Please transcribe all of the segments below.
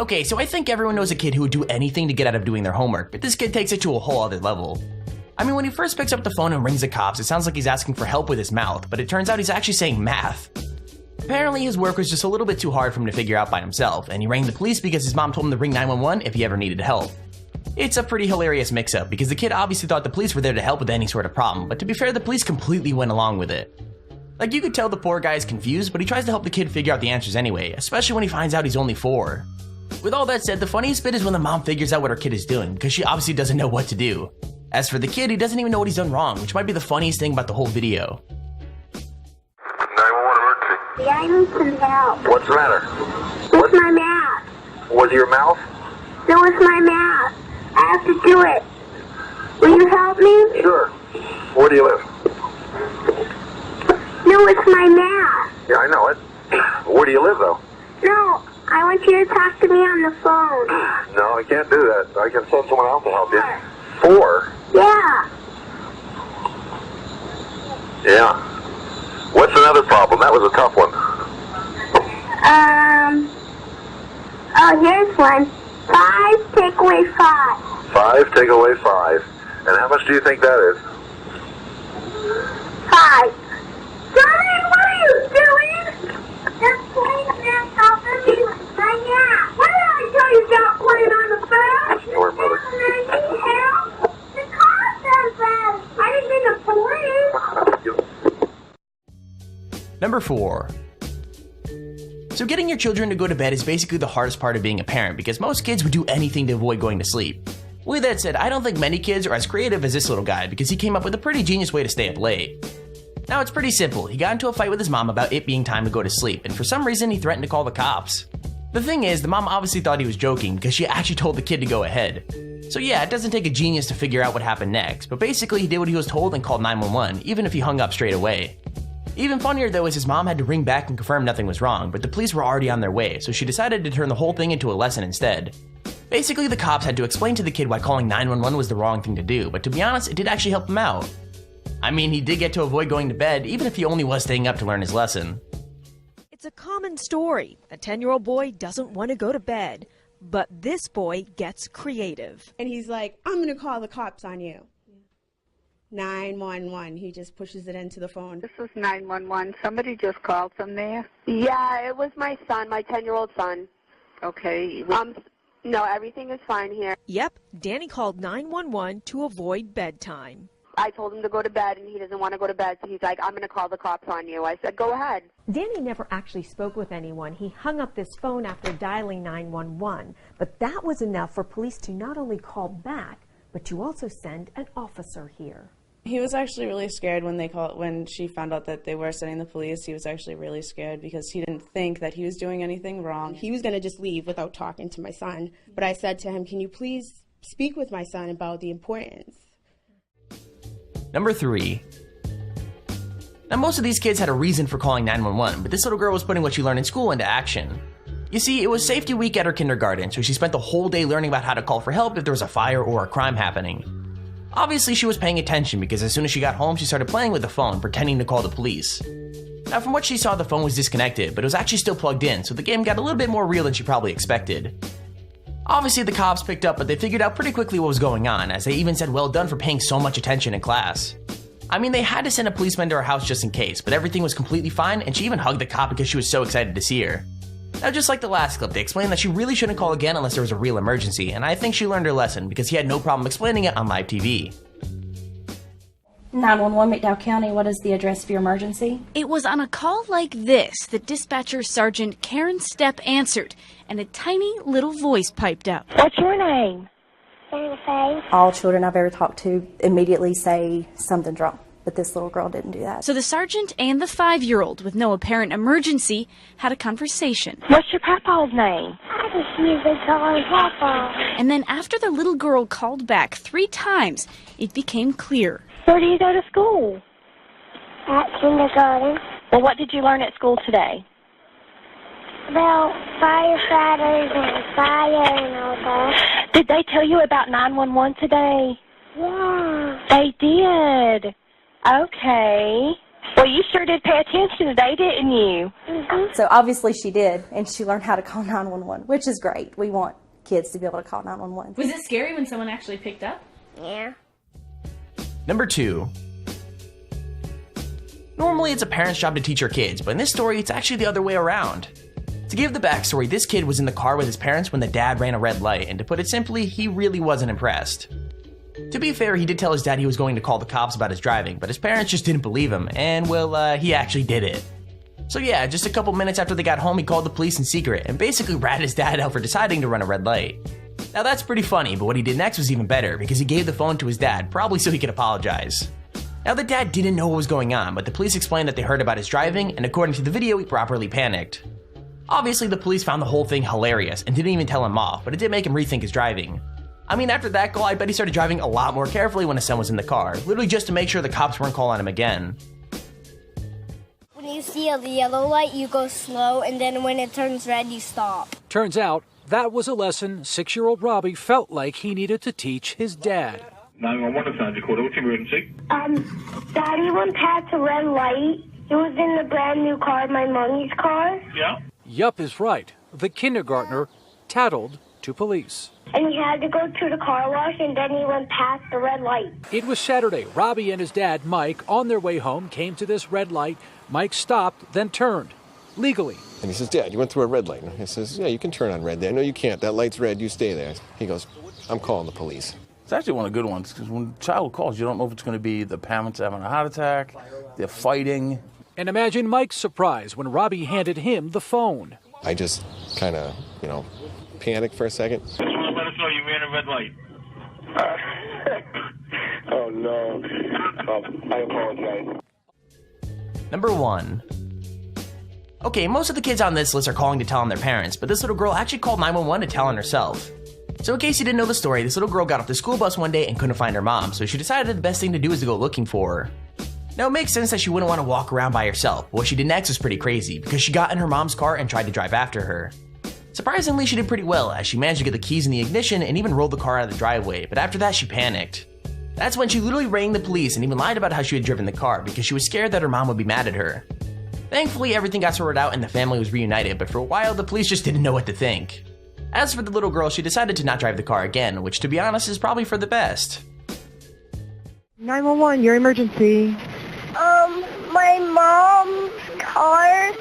Okay, so I think everyone knows a kid who would do anything to get out of doing their homework, but this kid takes it to a whole other level. I mean, when he first picks up the phone and rings the cops, it sounds like he's asking for help with his mouth, but it turns out he's actually saying math. Apparently, his work was just a little bit too hard for him to figure out by himself, and he rang the police because his mom told him to ring 911 if he ever needed help. It's a pretty hilarious mix-up, because the kid obviously thought the police were there to help with any sort of problem, but to be fair, the police completely went along with it. Like, you could tell the poor guy is confused, but he tries to help the kid figure out the answers anyway, especially when he finds out he's only 4. With all that said, the funniest bit is when the mom figures out what her kid is doing, because she obviously doesn't know what to do. As for the kid, he doesn't even know what he's done wrong, which might be the funniest thing about the whole video. 911 emergency. Yeah, I need some help. What's the matter? With my math. Was it your mouth? No, it's my math. I have to do it. Will you help me? Sure. Where do you live? No, it's my math. Yeah, I know it. Where do you live, though? No, I want you to talk to me on the phone. No, I can't do that. I can send someone else to help you. 4? Yeah. Yeah. What's another problem? That was a tough one. Oh, here's one. 5 take away 5. 5 take away 5. And how much do you think that is? 5. Johnny, what are you doing? Just playing math off of me right now. What did I tell you about playing on the phone? Your mother. I need help. The car says that. I didn't mean the police. Number 4. So getting your children to go to bed is basically the hardest part of being a parent, because most kids would do anything to avoid going to sleep. With that said, I don't think many kids are as creative as this little guy, because he came up with a pretty genius way to stay up late. Now, it's pretty simple. He got into a fight with his mom about it being time to go to sleep, and for some reason he threatened to call the cops. The thing is, the mom obviously thought he was joking because she actually told the kid to go ahead. So yeah, it doesn't take a genius to figure out what happened next, but basically he did what he was told and called 911, even if he hung up straight away. Even funnier though is his mom had to ring back and confirm nothing was wrong, but the police were already on their way, so she decided to turn the whole thing into a lesson instead. Basically, the cops had to explain to the kid why calling 911 was the wrong thing to do, but to be honest, it did actually help him out. I mean, he did get to avoid going to bed, even if he only was staying up to learn his lesson. It's a common story. A 10-year-old boy doesn't want to go to bed, but this boy gets creative. And he's like, I'm going to call the cops on you. 911. He just pushes it into the phone. This is 911. Somebody just called from there? Yeah, it was my son, my 10-year-old son. Okay. No, everything is fine here. Yep, Danny called 911 to avoid bedtime. I told him to go to bed, and he doesn't want to go to bed, so he's like, I'm going to call the cops on you. I said, go ahead. Danny never actually spoke with anyone. He hung up this phone after dialing 911, but that was enough for police to not only call back, but to also send an officer here. He was actually really scared when she found out that they were sending the police. He was actually really scared because he didn't think that he was doing anything wrong. He was going to just leave without talking to my son. But I said to him, can you please speak with my son about the importance? Number 3. Now, most of these kids had a reason for calling 911, but this little girl was putting what she learned in school into action. You see, it was safety week at her kindergarten, so she spent the whole day learning about how to call for help if there was a fire or a crime happening. Obviously, she was paying attention because as soon as she got home, she started playing with the phone, pretending to call the police. Now, from what she saw, the phone was disconnected, but it was actually still plugged in, so the game got a little bit more real than she probably expected. Obviously, the cops picked up, but they figured out pretty quickly what was going on, as they even said well done for paying so much attention in class. I mean, they had to send a policeman to her house just in case, but everything was completely fine, and she even hugged the cop because she was so excited to see her. Now, just like the last clip, they explained that she really shouldn't call again unless there was a real emergency, and I think she learned her lesson because he had no problem explaining it on live TV. 911 McDowell County, what is the address for your emergency? It was on a call like this that dispatcher Sergeant Karen Stepp answered, and a tiny little voice piped up. What's your name? Jennifer. All children I've ever talked to immediately say something's wrong, but this little girl didn't do that. So the sergeant and the 5-year-old, with no apparent emergency, had a conversation. What's your papa's name? I just need to call Papa. And then after the little girl called back 3 times, it became clear. Where do you go to school? At kindergarten. Well, what did you learn at school today? About firefighters and fire and all that. Did they tell you about 911 today? Yeah. They did. Okay. Well, you sure did pay attention today, didn't you? So obviously she did, and she learned how to call 911, which is great. We want kids to be able to call 911. Was it scary when someone actually picked up? Yeah. Number 2. Normally it's a parent's job to teach your kids, but in this story it's actually the other way around. To give the backstory, this kid was in the car with his parents when the dad ran a red light, and to put it simply, he really wasn't impressed. To be fair, he did tell his dad he was going to call the cops about his driving, but his parents just didn't believe him, and well, he actually did it. So yeah, just a couple minutes after they got home, he called the police in secret, and basically ratted his dad out for deciding to run a red light. Now that's pretty funny, but what he did next was even better, because he gave the phone to his dad, probably so he could apologize. Now the dad didn't know what was going on, but the police explained that they heard about his driving, and according to the video, he properly panicked. Obviously the police found the whole thing hilarious, and didn't even tell him off, but it did make him rethink his driving. I mean, after that call, I bet he started driving a lot more carefully when his son was in the car, literally just to make sure the cops weren't calling him again. When you see a yellow light, you go slow, and then when it turns red, you stop. Turns out, that was a lesson 6-year-old Robbie felt like he needed to teach his dad. 911, Sandy Quarter, what's your emergency? Daddy went past a red light. It was in the brand new car, my mommy's car. Yeah? Yup is right. The kindergartner tattled to police. And he had to go to the car wash, and then he went past the red light. It was Saturday. Robbie and his dad, Mike, on their way home, came to this red light. Mike stopped, then turned. Legally. And he says, Dad, you went through a red light. And he says, yeah, you can turn on red there. No, you can't. That light's red. You stay there. He goes, I'm calling the police. It's actually one of the good ones, because when a child calls, you don't know if it's going to be the parents having a heart attack, they're fighting. And imagine Mike's surprise when Robbie handed him the phone. I just kind of, panicked for a second. Let us know you ran a red light. Oh, no. I apologize. Number 1. Okay, most of the kids on this list are calling to tell on their parents, but this little girl actually called 911 to tell on herself. So in case you didn't know the story, this little girl got off the school bus one day and couldn't find her mom, so she decided the best thing to do is to go looking for her. Now it makes sense that she wouldn't want to walk around by herself, but what she did next was pretty crazy, because she got in her mom's car and tried to drive after her. Surprisingly, she did pretty well, as she managed to get the keys in the ignition and even rolled the car out of the driveway, but after that she panicked. That's when she literally rang the police and even lied about how she had driven the car, because she was scared that her mom would be mad at her. Thankfully, everything got sorted out and the family was reunited, but for a while the police just didn't know what to think. As for the little girl, she decided to not drive the car again, which to be honest is probably for the best. 911, your emergency. My mom's car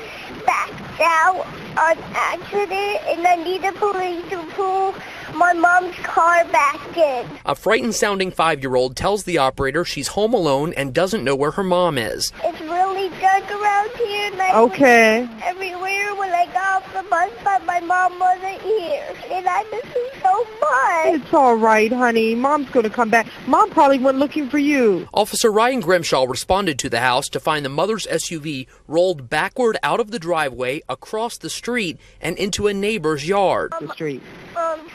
backed out on accident, and I need the police to pull my mom's car back in. A frightened-sounding 5-year-old tells the operator she's home alone and doesn't know where her mom is. It's really dark around here, and I went everywhere when I got off the bus, but my mom wasn't here, and I miss her so much. It's all right, honey. Mom's going to come back. Mom probably went looking for you. Officer Ryan Grimshaw responded to the house to find the mother's SUV rolled backward out of the driveway, across the street, and into a neighbor's yard.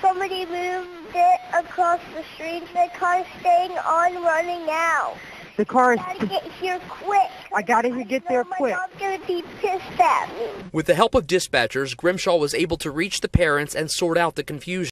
Somebody moved it across the street. The car's staying on, running out. The car is... I gotta get here quick. I gotta get there quick. My mom's gonna be pissed at me. With the help of dispatchers, Grimshaw was able to reach the parents and sort out the confusion.